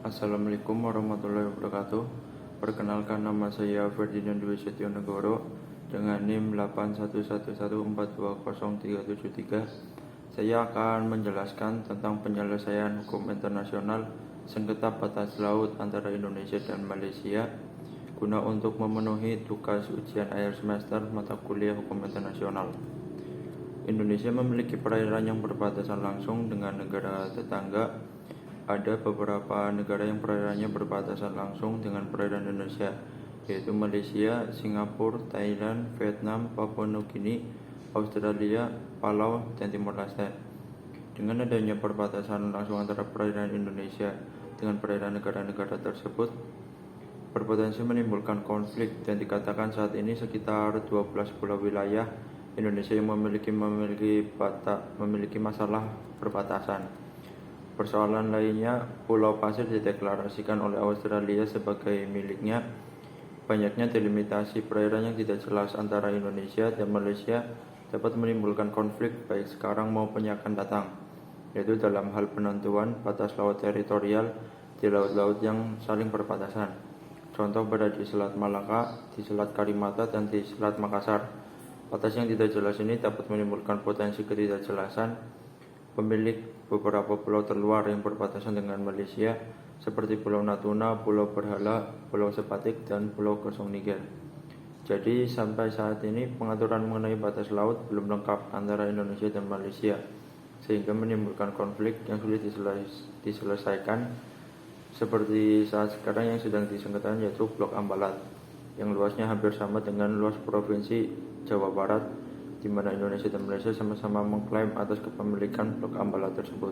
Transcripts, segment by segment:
Assalamualaikum warahmatullahi wabarakatuh. Perkenalkan, nama saya Ferdinand Dwi Setionegoro dengan NIM 81114203773. Saya akan menjelaskan tentang penyelesaian hukum internasional sengketa batas laut antara Indonesia dan Malaysia guna untuk memenuhi tugas ujian akhir semester mata kuliah hukum internasional. Indonesia memiliki perairan yang berbatasan langsung dengan negara tetangga. Ada beberapa negara yang perairannya berbatasan langsung dengan perairan Indonesia, yaitu Malaysia, Singapura, Thailand, Vietnam, Papua Nugini, Australia, Palau, dan Timor Leste. Dengan adanya perbatasan langsung antara perairan Indonesia dengan perairan negara-negara tersebut, berpotensi menimbulkan konflik, dan dikatakan saat ini sekitar 12 pulau wilayah Indonesia yang memiliki masalah perbatasan. Persoalan lainnya, Pulau Pasir dideklarasikan oleh Australia sebagai miliknya. Banyaknya delimitasi perairan yang tidak jelas antara Indonesia dan Malaysia dapat menimbulkan konflik baik sekarang maupun yang akan datang, yaitu dalam hal penentuan batas laut teritorial di laut-laut yang saling berbatasan. Contoh berada di Selat Malaka, di Selat Karimata, dan di Selat Makassar. Batas yang tidak jelas ini dapat menimbulkan potensi ketidakjelasan. Pemilik beberapa pulau terluar yang berbatasan dengan Malaysia seperti Pulau Natuna, Pulau Berhala, Pulau Sepatik, dan Pulau Kosong Niger. Jadi sampai saat ini pengaturan mengenai batas laut belum lengkap antara Indonesia dan Malaysia, sehingga menimbulkan konflik yang sulit diselesaikan, seperti saat sekarang yang sedang disengketakan, yaitu Blok Ambalat yang luasnya hampir sama dengan luas provinsi Jawa Barat, di mana Indonesia dan Malaysia sama-sama mengklaim atas kepemilikan Blok Ambalat tersebut.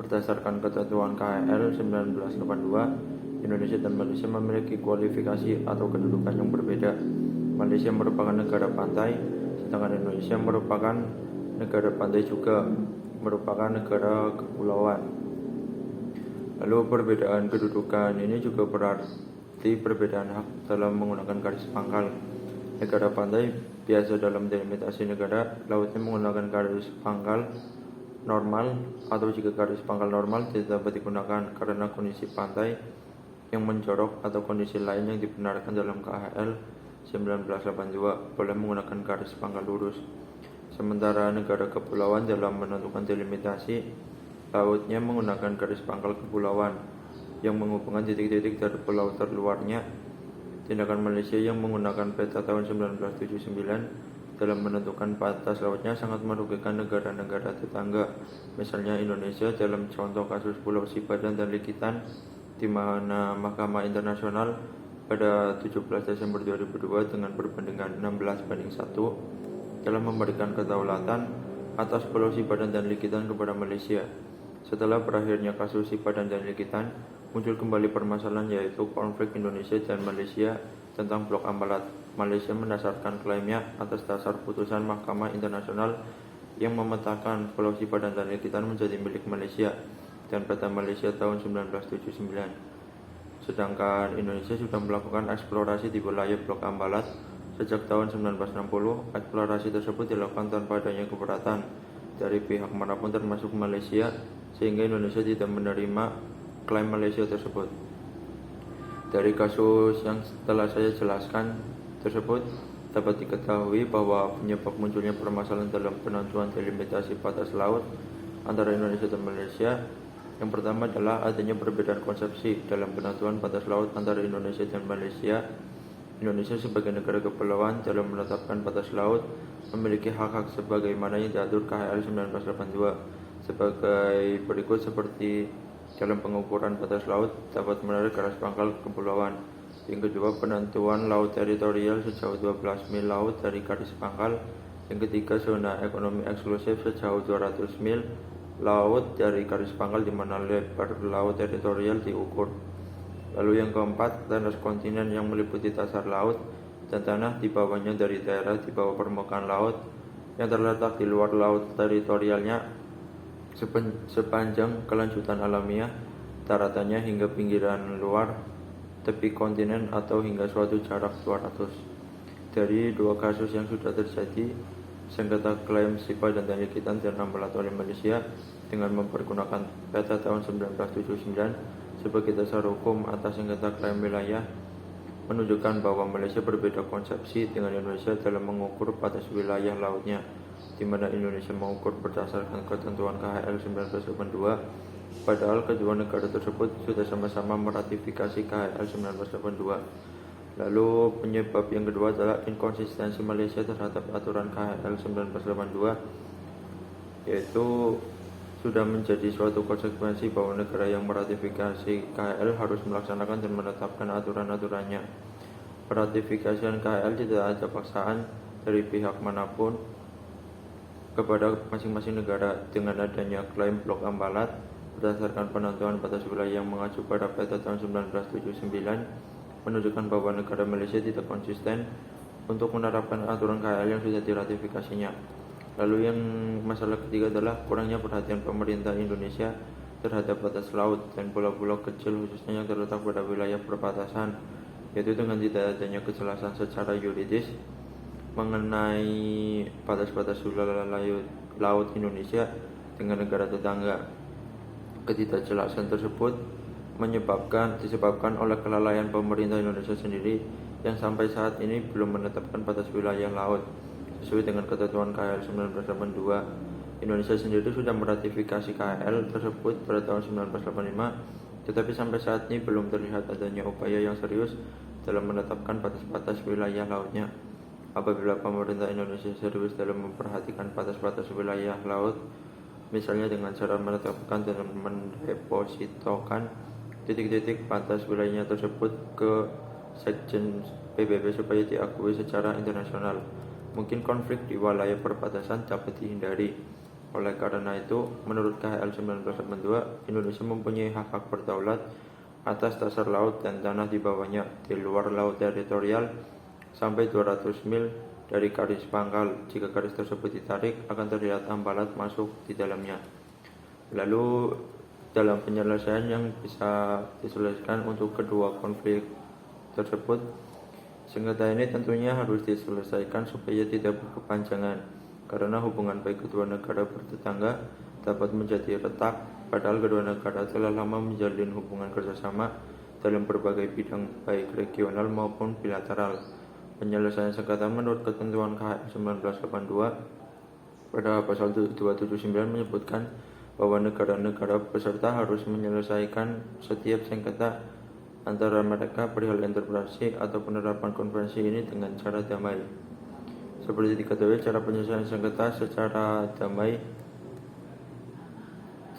Berdasarkan ketentuan KHL 1982, Indonesia dan Malaysia memiliki kualifikasi atau kedudukan yang berbeda. Malaysia merupakan negara pantai, sedangkan Indonesia merupakan negara pantai juga merupakan negara kepulauan. Lalu perbedaan kedudukan ini juga berarti perbedaan hak dalam menggunakan garis pangkal. Negara pantai biasa dalam delimitasi negara lautnya menggunakan garis pangkal normal, atau jika garis pangkal normal tidak dapat digunakan karena kondisi pantai yang menjorok atau kondisi lain yang dibenarkan dalam KHL 1982 boleh menggunakan garis pangkal lurus. Sementara negara kepulauan dalam menentukan delimitasi lautnya menggunakan garis pangkal kepulauan yang menghubungkan titik-titik dari pulau terluarnya. Tindakan Malaysia yang menggunakan peta tahun 1979 dalam menentukan batas lautnya sangat merugikan negara-negara tetangga, misalnya Indonesia dalam contoh kasus Pulau Sipadan dan Likitan, di mana Mahkamah Internasional pada 17 Desember 2002 dengan perbandingan 16-1 telah memberikan kedaulatan atas Pulau Sipadan dan Likitan kepada Malaysia. Setelah berakhirnya kasus Sipadan dan Likitan, muncul kembali permasalahan, yaitu konflik Indonesia dan Malaysia tentang Blok Ambalat. Malaysia mendasarkan klaimnya atas dasar putusan Mahkamah Internasional yang memetakan Pulau Sipadan dan Likitan menjadi milik Malaysia dan peta Malaysia tahun 1979. Sedangkan Indonesia sudah melakukan eksplorasi di wilayah Blok Ambalat sejak tahun 1960. Eksplorasi tersebut dilakukan tanpa adanya keberatan dari pihak manapun termasuk Malaysia, sehingga Indonesia tidak menerima klaim Malaysia tersebut. Dari kasus yang telah saya jelaskan tersebut dapat diketahui bahwa penyebab munculnya permasalahan dalam penentuan delimitasi batas laut antara Indonesia dan Malaysia, yang pertama adalah adanya perbedaan konsepsi dalam penentuan batas laut antara Indonesia dan Malaysia. Indonesia sebagai negara kepulauan dalam menetapkan batas laut memiliki hak-hak sebagaimana yang diatur KHL 1982 sebagai berikut, seperti dalam pengukuran batas laut dapat menarik garis pangkal kepulauan. Yang kedua, penentuan laut teritorial sejauh 12 mil laut dari garis pangkal. Yang ketiga, zona ekonomi eksklusif sejauh 200 mil laut dari garis pangkal di mana lebar laut teritorial diukur. Lalu yang keempat, tanah kontinen yang meliputi dasar laut dan tanah di bawahnya dari daerah di bawah permukaan laut yang terletak di luar laut teritorialnya sepanjang kelanjutan alamiah daratannya hingga pinggiran luar tepi kontinen atau hingga suatu jarak 200. Dari dua kasus yang sudah terjadi, sengketa klaim Sipadan dan Likitan dan Ambalat oleh Malaysia, dengan mempergunakan Peta tahun 1979 sebagai dasar hukum atas sengketa klaim wilayah menunjukkan bahwa Malaysia berbeda konsepsi dengan Indonesia dalam mengukur batas wilayah lautnya, di mana Indonesia mengukur berdasarkan ketentuan KHL 1982, padahal kedua negara tersebut sudah sama-sama meratifikasi KHL 1982. Lalu penyebab yang kedua adalah inkonsistensi Malaysia terhadap aturan KHL 1982, yaitu sudah menjadi suatu konsekuensi bahwa negara yang meratifikasi KHL harus melaksanakan dan menetapkan aturan-aturannya. Peratifikasian KHL tidak ada paksaan dari pihak manapun kepada masing-masing negara. Dengan adanya klaim Blok Ambalat berdasarkan penentuan batas wilayah yang mengacu pada Peta tahun 1979 menunjukkan bahwa negara Malaysia tidak konsisten untuk menerapkan aturan KHL yang sudah diratifikasinya. Lalu yang masalah ketiga adalah kurangnya perhatian pemerintah Indonesia terhadap batas laut dan pulau-pulau kecil khususnya yang terletak pada wilayah perbatasan, yaitu dengan tidak adanya kejelasan secara yuridis mengenai batas-batas wilayah laut Indonesia dengan negara tetangga. Ketidakjelasan tersebut disebabkan oleh kelalaian pemerintah Indonesia sendiri yang sampai saat ini belum menetapkan batas wilayah laut sesuai dengan ketentuan KHL 1982. Indonesia sendiri sudah meratifikasi KHL tersebut pada tahun 1985, tetapi sampai saat ini belum terlihat adanya upaya yang serius dalam menetapkan batas-batas wilayah lautnya. Apabila pemerintah Indonesia serius dalam memperhatikan batas-batas wilayah laut, misalnya dengan cara menetapkan dan mendepositokan titik-titik batas wilayahnya tersebut ke Sekjen PBB supaya diakui secara internasional, mungkin konflik di wilayah perbatasan dapat dihindari. Oleh karena itu, menurut KHL 1982, Indonesia mempunyai hak-hak berdaulat atas dasar laut dan tanah di bawahnya di luar laut teritorial sampai 200 mil dari garis pangkal. Jika garis tersebut ditarik, akan terlihat ambalat masuk di dalamnya. Lalu, dalam penyelesaian yang bisa diselesaikan untuk kedua konflik tersebut, sengketa ini tentunya harus diselesaikan supaya tidak berkepanjangan, karena hubungan baik kedua negara bertetangga dapat menjadi retak, padahal kedua negara telah lama menjalin hubungan kerjasama dalam berbagai bidang baik regional maupun bilateral. Penyelesaian sengketa menurut ketentuan KHL 1982 pada pasal 279 menyebutkan bahwa negara-negara peserta harus menyelesaikan setiap sengketa antara mereka perihal interpretasi atau penerapan konvensi ini dengan cara damai. Seperti diketahui, cara penyelesaian sengketa secara damai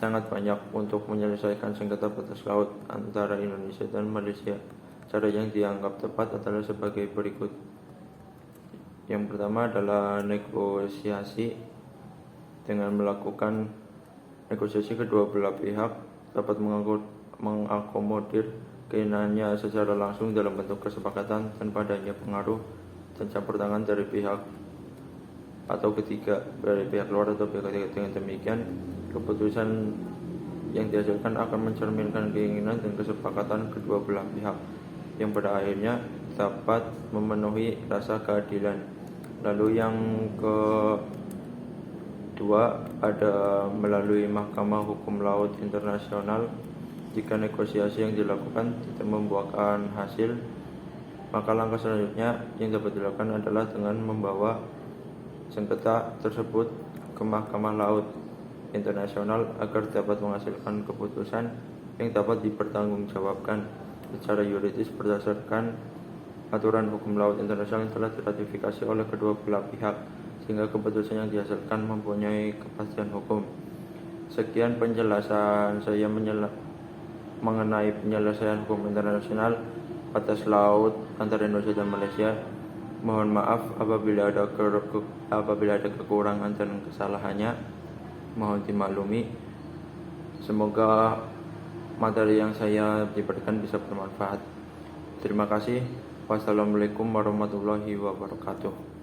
sangat banyak untuk menyelesaikan sengketa batas laut antara Indonesia dan Malaysia. Cara yang dianggap tepat adalah sebagai berikut. Yang pertama adalah negosiasi. Dengan melakukan negosiasi, kedua belah pihak dapat mengakomodir keinginannya secara langsung dalam bentuk kesepakatan tanpa adanya pengaruh dan campur tangan dari pihak atau ketiga, dari pihak luar atau pihak ketiga. Dengan demikian, keputusan yang dihasilkan akan mencerminkan keinginan dan kesepakatan kedua belah pihak yang pada akhirnya dapat memenuhi rasa keadilan. Lalu yang kedua ada melalui Mahkamah Hukum Laut Internasional. Jika negosiasi yang dilakukan tidak membuahkan hasil, maka langkah selanjutnya yang dapat dilakukan adalah dengan membawa sengketa tersebut ke Mahkamah Laut Internasional agar dapat menghasilkan keputusan yang dapat dipertanggungjawabkan secara yuridis berdasarkan aturan hukum laut internasional yang telah diratifikasi oleh kedua belah pihak, sehingga keputusan yang dihasilkan mempunyai kepastian hukum. Sekian penjelasan saya mengenai penyelesaian hukum internasional batas laut antara Indonesia dan Malaysia. Mohon maaf apabila ada kekurangan dan kesalahannya, mohon dimaklumi. Semoga materi yang saya berikan bisa bermanfaat. Terima kasih. Wassalamualaikum warahmatullahi wabarakatuh.